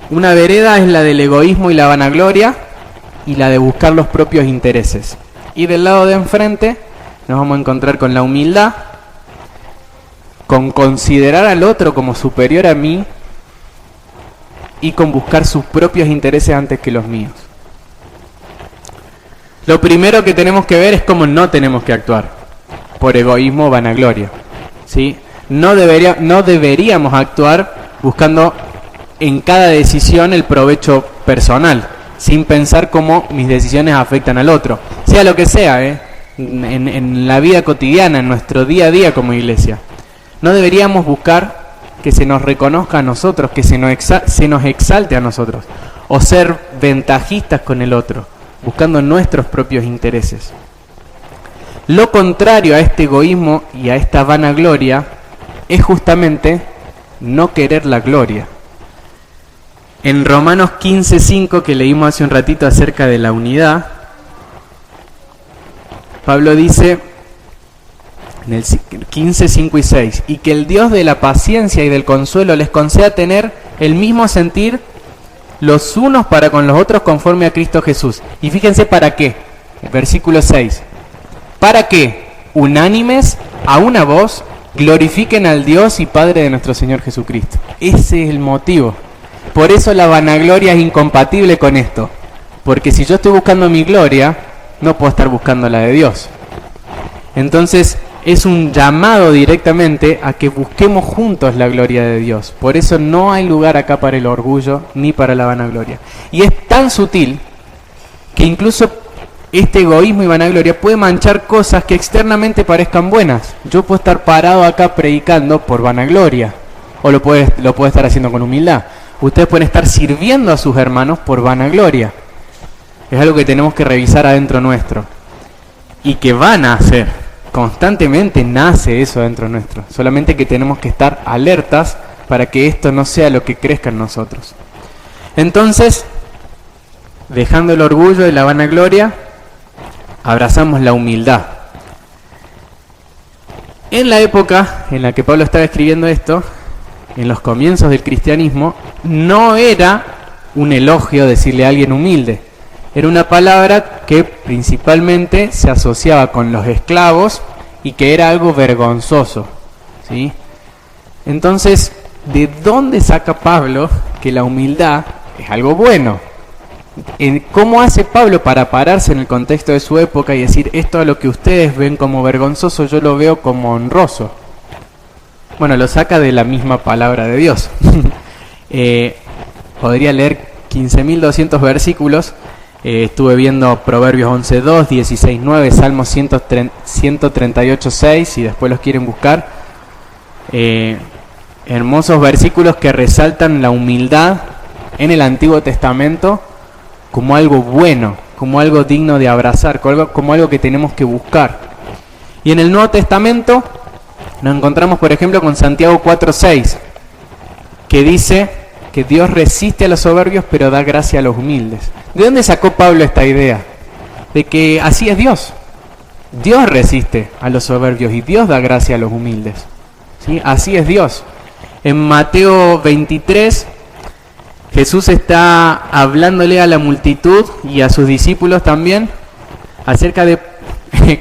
Una vereda es la del egoísmo y la vanagloria, y la de buscar los propios intereses. Y del lado de enfrente nos vamos a encontrar con la humildad, con considerar al otro como superior a mí y con buscar sus propios intereses antes que los míos. Lo primero que tenemos que ver es cómo no tenemos que actuar por egoísmo o vanagloria, ¿sí? No deberíamos actuar buscando en cada decisión el provecho personal, sin pensar cómo mis decisiones afectan al otro, sea lo que sea, en la vida cotidiana, en nuestro día a día como iglesia. No deberíamos buscar que se nos reconozca a nosotros, que se nos exalte a nosotros, o ser ventajistas con el otro, buscando nuestros propios intereses. Lo contrario a este egoísmo y a esta vanagloria es justamente no querer la gloria. En Romanos 15:5, que leímos hace un ratito acerca de la unidad, Pablo dice en el 15:5 y 6, y que el Dios de la paciencia y del consuelo les conceda tener el mismo sentir los unos para con los otros conforme a Cristo Jesús. Y fíjense para qué, versículo 6, para que, unánimes, a una voz, glorifiquen al Dios y Padre de nuestro Señor Jesucristo. Ese es el motivo. Por eso la vanagloria es incompatible con esto, porque si yo estoy buscando mi gloria, no puedo estar buscando la de Dios. Entonces es un llamado directamente a que busquemos juntos la gloria de Dios. Por eso no hay lugar acá para el orgullo ni para la vanagloria. Y es tan sutil que incluso este egoísmo y vanagloria puede manchar cosas que externamente parezcan buenas. Yo puedo estar parado acá predicando por vanagloria, o lo puede estar haciendo con humildad. Ustedes pueden estar sirviendo a sus hermanos por vanagloria. Es algo que tenemos que revisar adentro nuestro. Y que van a hacer. Constantemente nace eso adentro nuestro. Solamente que tenemos que estar alertas para que esto no sea lo que crezca en nosotros. Entonces, dejando el orgullo y la vanagloria, abrazamos la humildad. En la época en la que Pablo estaba escribiendo esto, en los comienzos del cristianismo, no era un elogio decirle a alguien humilde. Era una palabra que principalmente se asociaba con los esclavos y que era algo vergonzoso, ¿sí? Entonces, ¿de dónde saca Pablo que la humildad es algo bueno? ¿Cómo hace Pablo para pararse en el contexto de su época y decir, esto a lo que ustedes ven como vergonzoso, yo lo veo como honroso? Bueno, lo saca de la misma palabra de Dios. Podría leer 15.200 versículos. Estuve viendo Proverbios 11.2, 16.9, Salmos 138.6, si después los quieren buscar. Hermosos versículos que resaltan la humildad en el Antiguo Testamento como algo bueno, como algo digno de abrazar, como algo que tenemos que buscar. Y en el Nuevo Testamento nos encontramos, por ejemplo, con Santiago 4.6, que dice que Dios resiste a los soberbios, pero da gracia a los humildes. ¿De dónde sacó Pablo esta idea? De que así es Dios. Dios resiste a los soberbios y Dios da gracia a los humildes, ¿sí? Así es Dios. En Mateo 23, Jesús está hablándole a la multitud y a sus discípulos también acerca de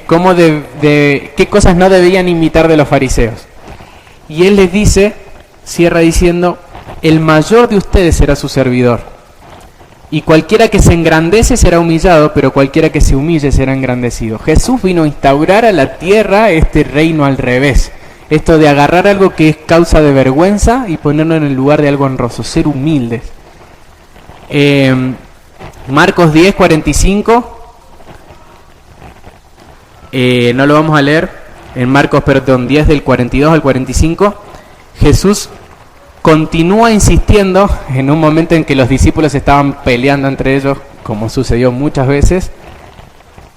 cómo de qué cosas no debían imitar de los fariseos. Y Él les dice, cierra diciendo, el mayor de ustedes será su servidor. Y cualquiera que se engrandece será humillado, pero cualquiera que se humille será engrandecido. Jesús vino a instaurar a la tierra este reino al revés. Esto de agarrar algo que es causa de vergüenza y ponerlo en el lugar de algo honroso, ser humildes. Marcos 10:45, no lo vamos a leer, en Marcos 10 del 42 al 45, Jesús continúa insistiendo en un momento en que los discípulos estaban peleando entre ellos como sucedió muchas veces,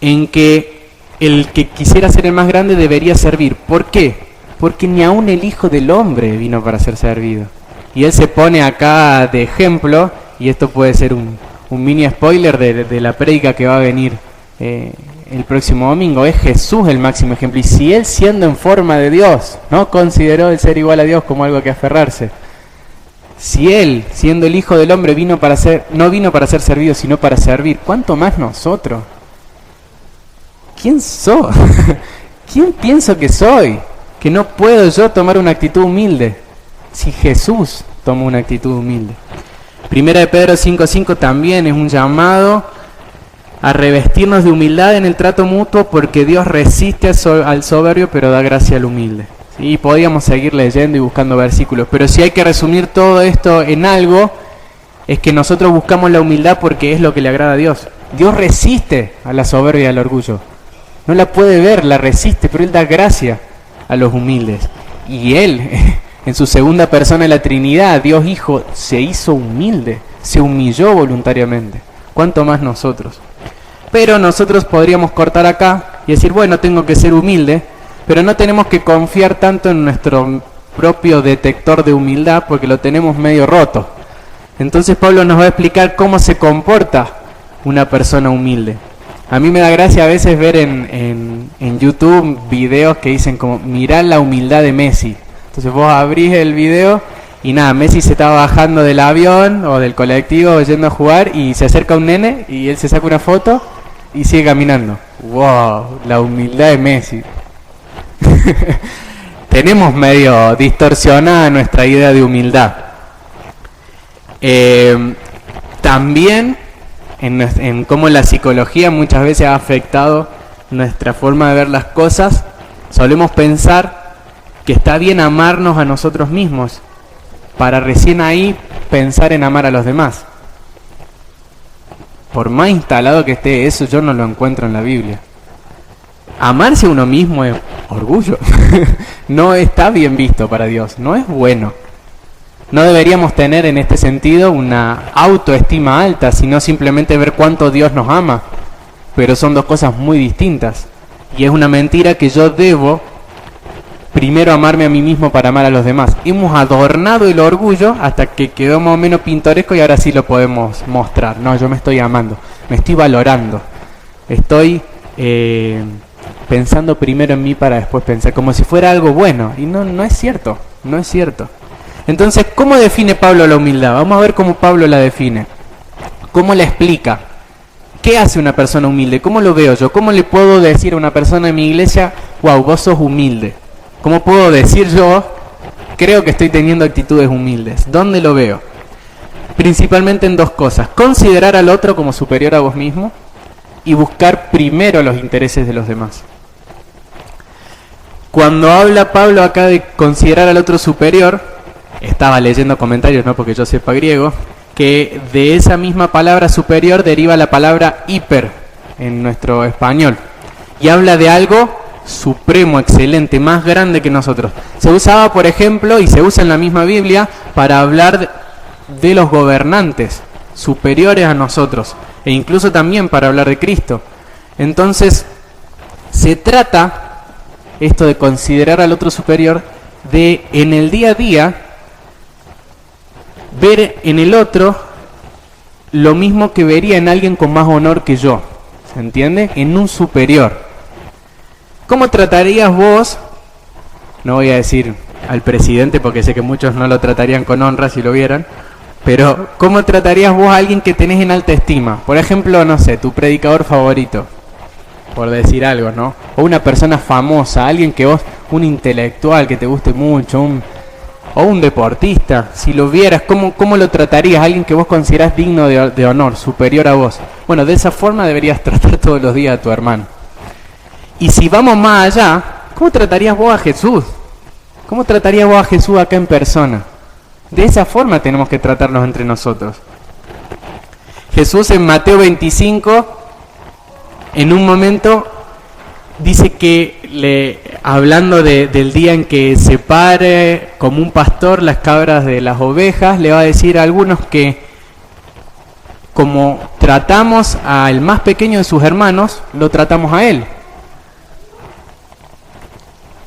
en que el que quisiera ser el más grande debería servir. ¿Por qué? Porque ni aun el Hijo del Hombre vino para ser servido. Y él se pone acá de ejemplo, y esto puede ser un mini spoiler de la prédica que va a venir el próximo domingo. Es Jesús el máximo ejemplo. Y si él, siendo en forma de Dios, no consideró el ser igual a Dios como algo a que aferrarse, si él, siendo el Hijo del Hombre, no vino para ser servido, sino para servir, ¿cuánto más nosotros? ¿Quién soy? ¿Quién pienso que soy? Que no puedo yo tomar una actitud humilde, si Jesús tomó una actitud humilde. Primera de Pedro 5:5 también es un llamado a revestirnos de humildad en el trato mutuo, porque Dios resiste al soberbio, pero da gracia al humilde. Y podíamos seguir leyendo y buscando versículos, pero si hay que resumir todo esto en algo, es que nosotros buscamos la humildad porque es lo que le agrada a Dios. Dios resiste a la soberbia y al orgullo. No la puede ver, la resiste, pero Él da gracia a los humildes. Y Él, en su segunda persona de la Trinidad, Dios Hijo, se hizo humilde, se humilló voluntariamente. ¿Cuánto más nosotros? Pero nosotros podríamos cortar acá y decir, bueno, tengo que ser humilde, pero no tenemos que confiar tanto en nuestro propio detector de humildad porque lo tenemos medio roto. Entonces Pablo nos va a explicar cómo se comporta una persona humilde. A mí me da gracia a veces ver en YouTube videos que dicen como, mirá la humildad de Messi. Entonces vos abrís el video y nada, Messi se está bajando del avión o del colectivo yendo a jugar y se acerca un nene y él se saca una foto y sigue caminando. ¡Wow! La humildad de Messi. Tenemos medio distorsionada nuestra idea de humildad. También en cómo la psicología muchas veces ha afectado nuestra forma de ver las cosas, solemos pensar que está bien amarnos a nosotros mismos para recién ahí pensar en amar a los demás. Por más instalado que esté eso, yo no lo encuentro en la Biblia. Amarse a uno mismo es orgullo. No está bien visto para Dios, no es bueno. No deberíamos tener en este sentido una autoestima alta, sino simplemente ver cuánto Dios nos ama. Pero son dos cosas muy distintas. Y es una mentira que yo debo primero amarme a mí mismo para amar a los demás. Hemos adornado el orgullo hasta que quedó más o menos pintoresco y ahora sí lo podemos mostrar. No, yo me estoy amando, me estoy valorando. Estoy pensando primero en mí para después pensar, como si fuera algo bueno. Y no es cierto, no es cierto. Entonces, ¿cómo define Pablo la humildad? Vamos a ver cómo Pablo la define. ¿Cómo la explica? ¿Qué hace una persona humilde? ¿Cómo lo veo yo? ¿Cómo le puedo decir a una persona en mi iglesia, wow, vos sos humilde? ¿Cómo puedo decir yo, creo que estoy teniendo actitudes humildes? ¿Dónde lo veo? Principalmente en dos cosas. Considerar al otro como superior a vos mismo y buscar primero los intereses de los demás. Cuando habla Pablo acá de considerar al otro superior, estaba leyendo comentarios, no porque yo sepa griego, que de esa misma palabra superior deriva la palabra hiper en nuestro español. Y habla de algo supremo, excelente, más grande que nosotros. Se usaba, por ejemplo, y se usa en la misma Biblia, para hablar de los gobernantes superiores a nosotros, e incluso también para hablar de Cristo. Entonces, se trata, esto de considerar al otro superior, de en el día a día, ver en el otro lo mismo que vería en alguien con más honor que yo. ¿Se entiende? En un superior. ¿Cómo tratarías vos? No voy a decir al presidente porque sé que muchos no lo tratarían con honra si lo vieran, pero ¿cómo tratarías vos a alguien que tenés en alta estima? Por ejemplo, no sé, tu predicador favorito, por decir algo, ¿no? O una persona famosa, alguien que vos, un intelectual que te guste mucho, o un deportista, si lo vieras, ¿cómo lo tratarías? Alguien que vos considerás digno de honor, superior a vos. Bueno, de esa forma deberías tratar todos los días a tu hermano. Y si vamos más allá, ¿cómo tratarías vos a Jesús? ¿Cómo tratarías vos a Jesús acá en persona? De esa forma tenemos que tratarnos entre nosotros. Jesús en Mateo 25, en un momento, dice que hablando del día en que separe como un pastor las cabras de las ovejas, le va a decir a algunos que como tratamos al más pequeño de sus hermanos, lo tratamos a Él.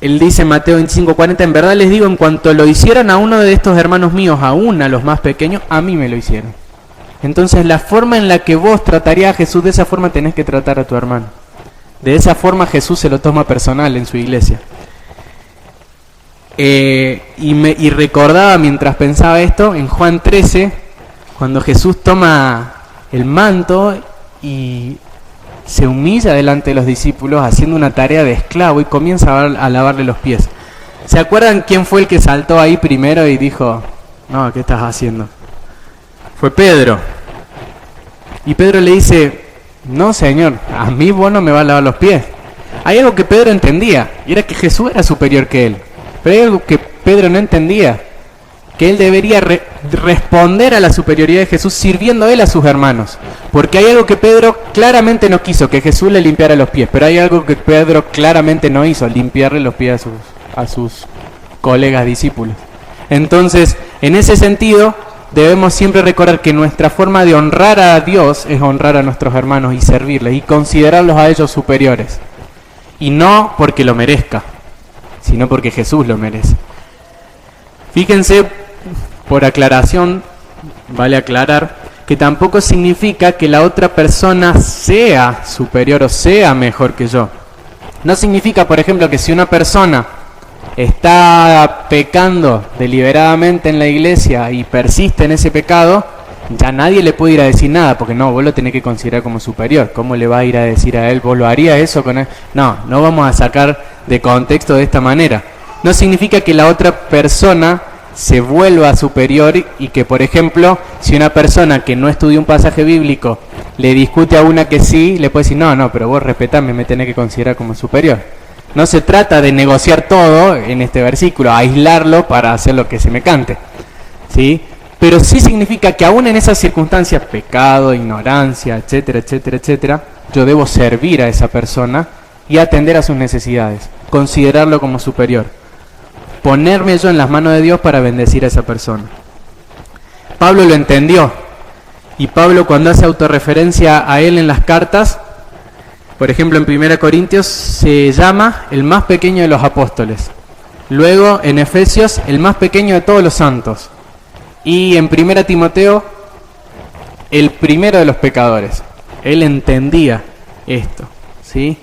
Él dice en Mateo 25:40, en verdad les digo, en cuanto lo hicieran a uno de estos hermanos míos, aún a los más pequeños, a mí me lo hicieron. Entonces la forma en la que vos tratarías a Jesús, de esa forma tenés que tratar a tu hermano. De esa forma Jesús se lo toma personal en su iglesia. Y recordaba mientras pensaba esto, en Juan 13, cuando Jesús toma el manto y se humilla delante de los discípulos haciendo una tarea de esclavo y comienza a lavarle los pies. ¿Se acuerdan quién fue el que saltó ahí primero y dijo, no, ¿qué estás haciendo? Fue Pedro. Y Pedro le dice, no Señor, a mí vos no me vas a lavar los pies. Hay algo que Pedro entendía, y era que Jesús era superior que él. Pero hay algo que Pedro no entendía, que él debería responder a la superioridad de Jesús sirviendo a él a sus hermanos. Porque hay algo que Pedro claramente no quiso, que Jesús le limpiara los pies. Pero hay algo que Pedro claramente no hizo, limpiarle los pies a sus colegas discípulos. Entonces, en ese sentido, debemos siempre recordar que nuestra forma de honrar a Dios es honrar a nuestros hermanos y servirles y considerarlos a ellos superiores. Y no porque lo merezca, sino porque Jesús lo merece. Fíjense, por aclaración, vale aclarar, que tampoco significa que la otra persona sea superior o sea mejor que yo. No significa, por ejemplo, que si una persona está pecando deliberadamente en la iglesia y persiste en ese pecado, ya nadie le puede ir a decir nada, porque no, vos lo tenés que considerar como superior. ¿Cómo le va a ir a decir a él, vos lo harías eso con él? No vamos a sacar de contexto de esta manera. No significa que la otra persona se vuelva superior y que, por ejemplo, si una persona que no estudió un pasaje bíblico le discute a una que sí, le puede decir, no, pero vos respetame, me tenés que considerar como superior. No se trata de negociar todo en este versículo, aislarlo para hacer lo que se me cante, ¿sí? Pero sí significa que aún en esas circunstancias, pecado, ignorancia, etcétera, etcétera, etcétera, yo debo servir a esa persona y atender a sus necesidades, considerarlo como superior, ponerme yo en las manos de Dios para bendecir a esa persona. Pablo lo entendió, y Pablo, cuando hace autorreferencia a él en las cartas, por ejemplo en 1 Corintios se llama el más pequeño de los apóstoles, luego en Efesios el más pequeño de todos los santos, y en 1 Timoteo el primero de los pecadores. Él entendía esto, ¿sí?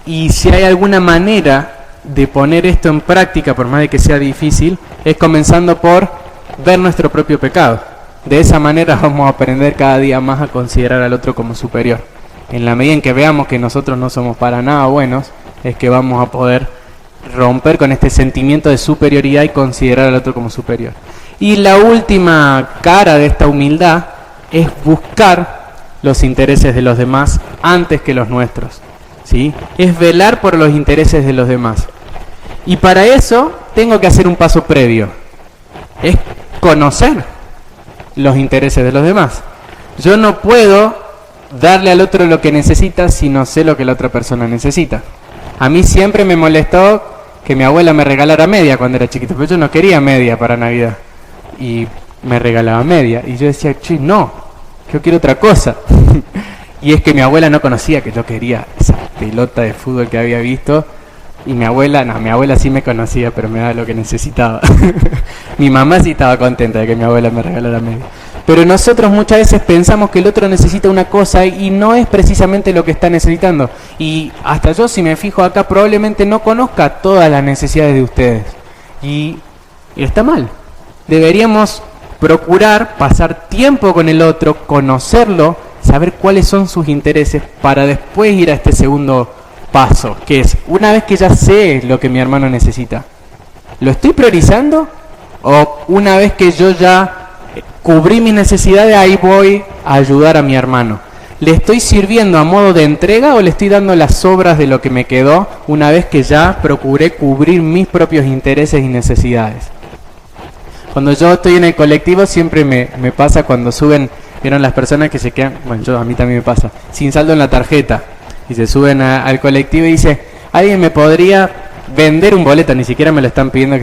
Y si hay alguna manera de poner esto en práctica, por más de que sea difícil, es comenzando por ver nuestro propio pecado. De esa manera vamos a aprender cada día más a considerar al otro como superior. En la medida en que veamos que nosotros no somos para nada buenos, es que vamos a poder romper con este sentimiento de superioridad y considerar al otro como superior. Y la última cara de esta humildad es buscar los intereses de los demás antes que los nuestros, ¿sí? Es velar por los intereses de los demás. Y para eso tengo que hacer un paso previo. Es conocer los intereses de los demás. Yo no puedo darle al otro lo que necesita si no sé lo que la otra persona necesita. A mí siempre me molestó que mi abuela me regalara media cuando era chiquito, pero yo no quería media para Navidad. Y me regalaba media. Y yo decía, no, yo quiero otra cosa. Y es que mi abuela no conocía que yo quería esa pelota de fútbol que había visto. Y mi abuela sí me conocía, pero me daba lo que necesitaba. Mi mamá sí estaba contenta de que mi abuela me regalara media. Pero nosotros muchas veces pensamos que el otro necesita una cosa y no es precisamente lo que está necesitando. Y hasta yo, si me fijo acá, probablemente no conozca todas las necesidades de ustedes. Y está mal. Deberíamos procurar pasar tiempo con el otro, conocerlo, saber cuáles son sus intereses para después ir a este segundo paso, que es, una vez que ya sé lo que mi hermano necesita, ¿lo estoy priorizando? O una vez que yo ya cubrí mis necesidades, ahí voy a ayudar a mi hermano. ¿Le estoy sirviendo a modo de entrega o le estoy dando las sobras de lo que me quedó una vez que ya procuré cubrir mis propios intereses y necesidades? Cuando yo estoy en el colectivo siempre me pasa cuando suben, vieron las personas que se quedan, bueno, a mí también me pasa, sin saldo en la tarjeta, y se suben al colectivo y dice, ¿alguien me podría vender un boleto? Ni siquiera me lo están pidiendo.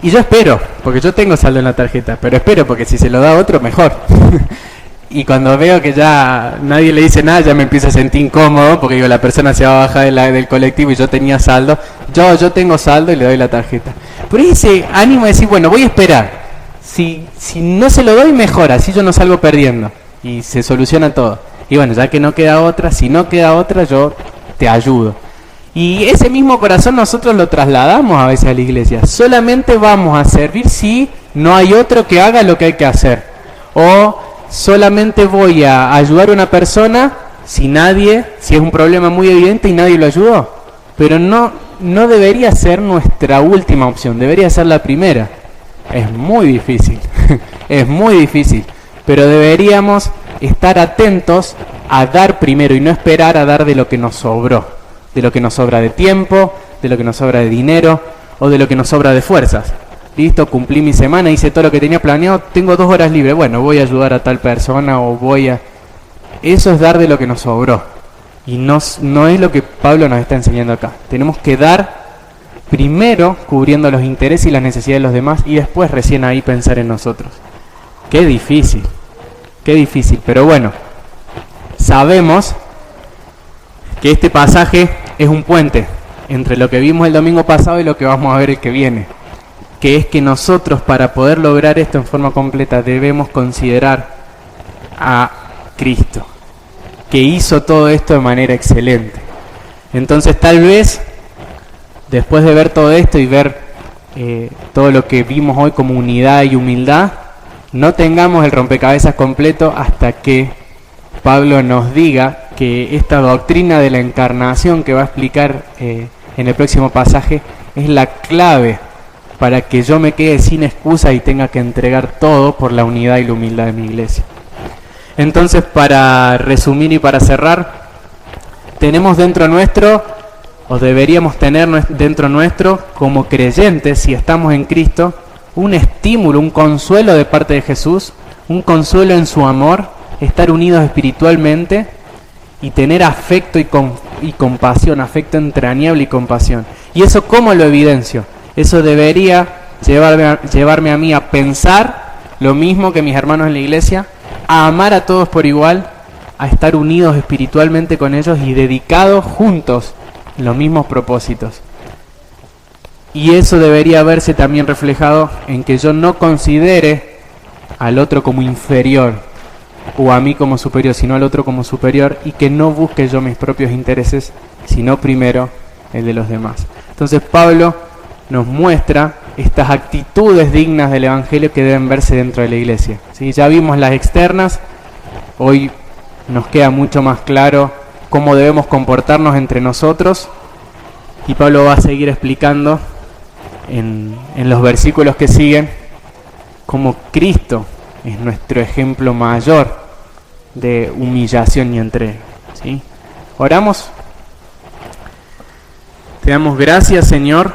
Y yo espero, porque yo tengo saldo en la tarjeta, pero espero porque si se lo da otro, mejor. Y cuando veo que ya nadie le dice nada, ya me empiezo a sentir incómodo, porque digo, la persona se va a bajar del colectivo y yo tenía saldo. Yo tengo saldo y le doy la tarjeta. Pero ese ánimo de decir, bueno, voy a esperar. Si no se lo doy, mejor, así yo no salgo perdiendo. Y se soluciona todo. Y bueno, ya que no queda otra, si no queda otra, yo te ayudo. Y ese mismo corazón nosotros lo trasladamos a veces a la iglesia. Solamente vamos a servir si no hay otro que haga lo que hay que hacer. O solamente voy a ayudar a una persona si es un problema muy evidente y nadie lo ayudó. Pero no debería ser nuestra última opción, debería ser la primera. Es muy difícil, es muy difícil. Pero deberíamos estar atentos a dar primero y no esperar a dar de lo que nos sobró. De lo que nos sobra de tiempo, de lo que nos sobra de dinero o de lo que nos sobra de fuerzas. Listo, cumplí mi semana, hice todo lo que tenía planeado, tengo 2 horas libres, bueno, voy a ayudar a tal persona o Eso es dar de lo que nos sobró. Y no es lo que Pablo nos está enseñando acá. Tenemos que dar primero cubriendo los intereses y las necesidades de los demás y después recién ahí pensar en nosotros. Qué difícil, pero bueno, sabemos que este pasaje es un puente entre lo que vimos el domingo pasado y lo que vamos a ver el que viene. Que es que nosotros, para poder lograr esto en forma completa, debemos considerar a Cristo, que hizo todo esto de manera excelente. Entonces tal vez, después de ver todo esto y ver todo lo que vimos hoy como unidad y humildad, no tengamos el rompecabezas completo hasta que Pablo nos diga que esta doctrina de la encarnación que va a explicar en el próximo pasaje es la clave para que yo me quede sin excusa y tenga que entregar todo por la unidad y la humildad de mi iglesia. Entonces, para resumir y para cerrar, tenemos dentro nuestro, o deberíamos tener dentro nuestro, como creyentes, si estamos en Cristo, un estímulo, un consuelo de parte de Jesús, un consuelo en su amor, estar unidos espiritualmente y tener afecto y compasión, afecto entrañable y compasión. ¿Y eso cómo lo evidencio? Eso debería llevarme a mí a pensar lo mismo que mis hermanos en la iglesia, a amar a todos por igual, a estar unidos espiritualmente con ellos y dedicados juntos en los mismos propósitos. Y eso debería verse también reflejado en que yo no considere al otro como inferior o a mí como superior, sino al otro como superior, y que no busque yo mis propios intereses, sino primero el de los demás. Entonces Pablo nos muestra estas actitudes dignas del Evangelio que deben verse dentro de la iglesia. ¿Sí? Ya vimos las externas, hoy nos queda mucho más claro cómo debemos comportarnos entre nosotros, y Pablo va a seguir explicando en los versículos que siguen cómo Cristo es nuestro ejemplo mayor de humillación y entrega. ¿Sí? Oramos. Te damos gracias, Señor,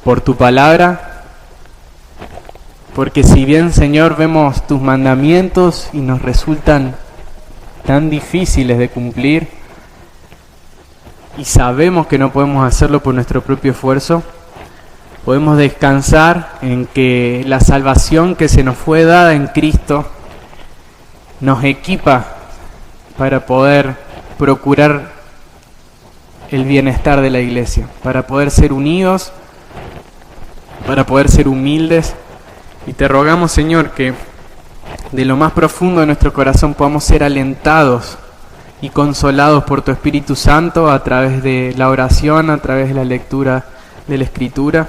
por tu palabra, porque si bien, Señor, vemos tus mandamientos y nos resultan tan difíciles de cumplir y sabemos que no podemos hacerlo por nuestro propio esfuerzo, podemos descansar en que la salvación que se nos fue dada en Cristo nos equipa para poder procurar el bienestar de la iglesia, para poder ser unidos, para poder ser humildes. Y te rogamos, Señor, que de lo más profundo de nuestro corazón podamos ser alentados y consolados por tu Espíritu Santo a través de la oración, a través de la lectura de la Escritura,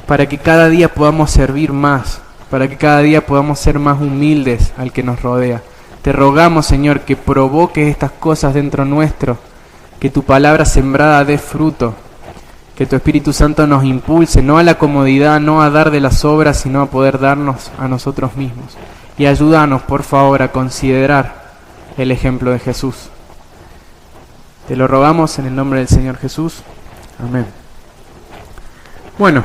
para que cada día podamos servir más, para que cada día podamos ser más humildes al que nos rodea. Te rogamos, Señor, que provoques estas cosas dentro nuestro, que tu palabra sembrada dé fruto, que tu Espíritu Santo nos impulse, no a la comodidad, no a dar de las obras, sino a poder darnos a nosotros mismos. Y ayúdanos, por favor, a considerar el ejemplo de Jesús. Te lo rogamos en el nombre del Señor Jesús. Amén. Bueno.